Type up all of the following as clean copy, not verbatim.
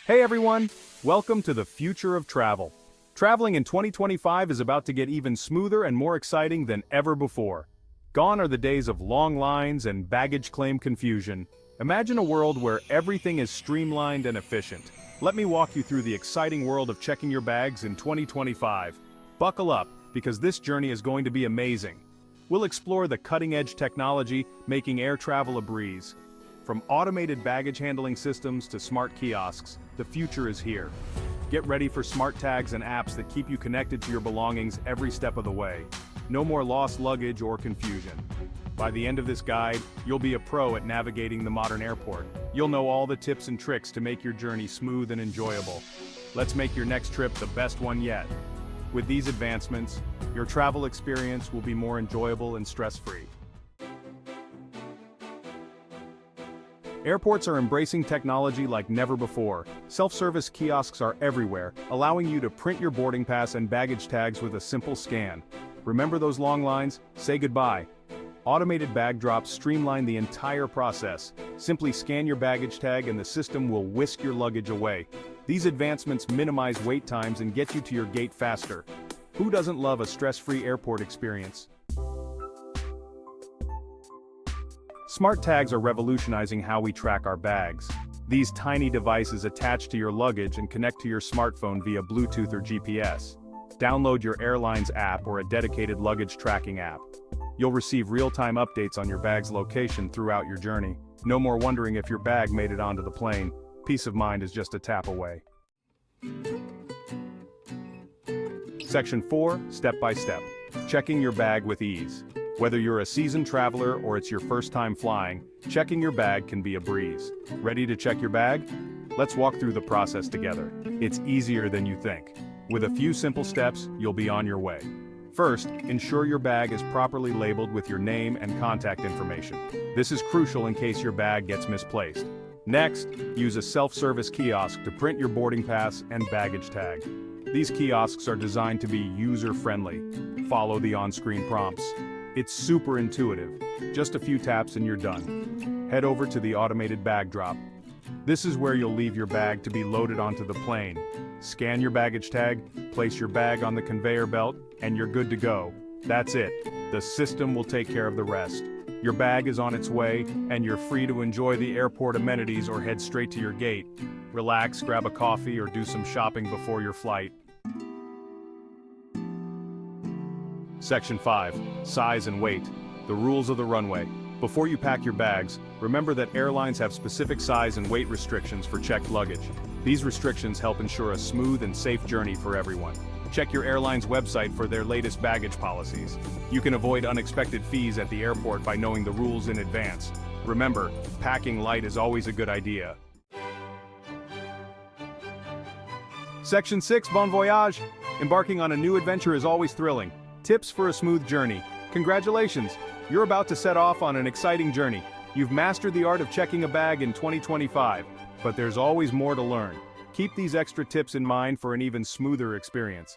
Hey everyone! Welcome to the future of travel. Traveling in 2025 is about to get even smoother and more exciting than ever before. Gone are the days of long lines and baggage claim confusion. Imagine a world where everything is streamlined and efficient. Let me walk you through the exciting world of checking your bags in 2025. Buckle up, because this journey is going to be amazing. We'll explore the cutting-edge technology making air travel a breeze. From automated baggage handling systems to smart kiosks, the future is here. Get ready for smart tags and apps that keep you connected to your belongings every step of the way. No more lost luggage or confusion. By the end of this guide, you'll be a pro at navigating the modern airport. You'll know all the tips and tricks to make your journey smooth and enjoyable. Let's make your next trip the best one yet. With these advancements, your travel experience will be more enjoyable and stress-free. Airports are embracing technology like never before. Self-service kiosks are everywhere, allowing you to print your boarding pass and baggage tags with a simple scan. Remember those long lines? Say goodbye. Automated bag drops streamline the entire process. Simply scan your baggage tag and the system will whisk your luggage away. These advancements minimize wait times and get you to your gate faster. Who doesn't love a stress-free airport experience? Smart tags are revolutionizing how we track our bags. These tiny devices attach to your luggage and connect to your smartphone via Bluetooth or GPS. Download your airline's app or a dedicated luggage tracking app. You'll receive real-time updates on your bag's location throughout your journey. No more wondering if your bag made it onto the plane. Peace of mind is just a tap away. Section 4, Step by Step. Checking your bag with ease. Whether you're a seasoned traveler or it's your first time flying, checking your bag can be a breeze. Ready to check your bag? Let's walk through the process together. It's easier than you think. With a few simple steps, you'll be on your way. First, ensure your bag is properly labeled with your name and contact information. This is crucial in case your bag gets misplaced. Next, use a self-service kiosk to print your boarding pass and baggage tag. These kiosks are designed to be user-friendly. Follow the on-screen prompts. It's super intuitive. Just a few taps and you're done. Head over to the automated bag drop. This is where you'll leave your bag to be loaded onto the plane. Scan your baggage tag, place your bag on the conveyor belt, and you're good to go. That's it. The system will take care of the rest. Your bag is on its way, and you're free to enjoy the airport amenities or head straight to your gate. Relax, grab a coffee, or do some shopping before your flight. Section 5. Size and weight. The rules of the runway. Before you pack your bags, remember that airlines have specific size and weight restrictions for checked luggage. These restrictions help ensure a smooth and safe journey for everyone. Check your airline's website for their latest baggage policies. You can avoid unexpected fees at the airport by knowing the rules in advance. Remember, packing light is always a good idea. Section 6. Bon voyage. Embarking on a new adventure is always thrilling. Tips for a smooth journey. Congratulations! You're about to set off on an exciting journey. You've mastered the art of checking a bag in 2025, but there's always more to learn. Keep these extra tips in mind for an even smoother experience.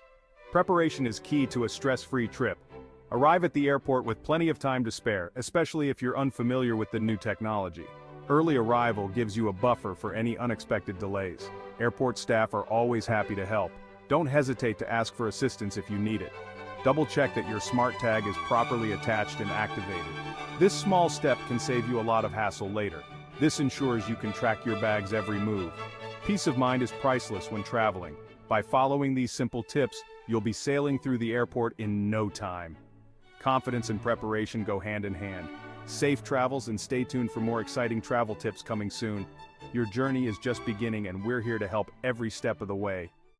Preparation is key to a stress-free trip. Arrive at the airport with plenty of time to spare, especially if you're unfamiliar with the new technology. Early arrival gives you a buffer for any unexpected delays. Airport staff are always happy to help. Don't hesitate to ask for assistance if you need it. Double-check that your smart tag is properly attached and activated. This small step can save you a lot of hassle later. This ensures you can track your bag's every move. Peace of mind is priceless when traveling. By following these simple tips, you'll be sailing through the airport in no time. Confidence and preparation go hand in hand. Safe travels and stay tuned for more exciting travel tips coming soon. Your journey is just beginning and we're here to help every step of the way.